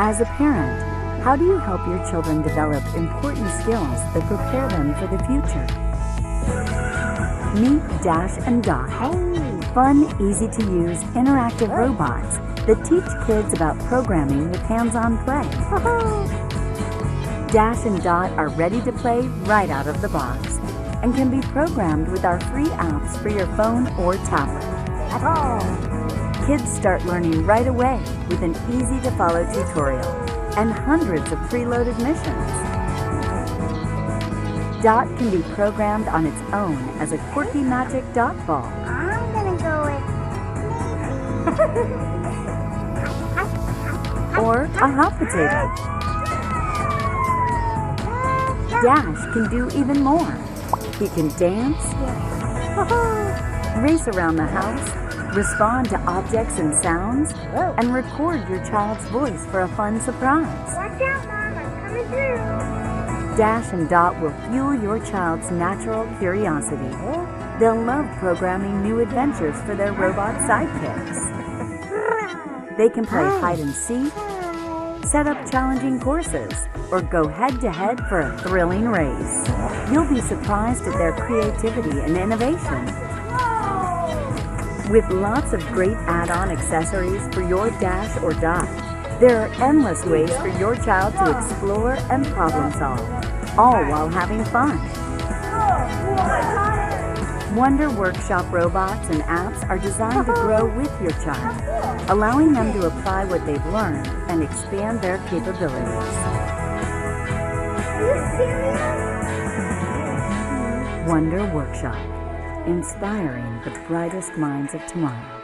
As a parent, how do you help your children develop important skills that prepare them for the future? Meet Dash and Dot, fun, easy-to-use, interactive robots that teach kids about programming with hands-on play. Dash and Dot are ready to play right out of the box and can be programmed with our free apps for your phone or tablet. Kids start learning right away with an easy-to-follow tutorial and hundreds of preloaded missions. Dot can be programmed on its own as a quirky magic dot ball. I'm gonna go with Or a hot potato. Dash can do even more. He can dance, race around the house, respond to objects and sounds, and record your child's voice for a fun surprise. Watch out, Mom, I'm coming through. Dash and Dot will fuel your child's natural curiosity. They'll love programming new adventures for their robot sidekicks. They can play hide and seek, set up challenging courses, or go head-to-head for a thrilling race. You'll be surprised at their creativity and innovation. With lots of great add-on accessories for your Dash or Dot, there are endless ways for your child to explore and problem solve, all while having fun. Wonder Workshop robots and apps are designed to grow with your child, allowing them to apply what they've learned and expand their capabilities. Are you serious? Wonder Workshop, inspiring the brightest minds of tomorrow.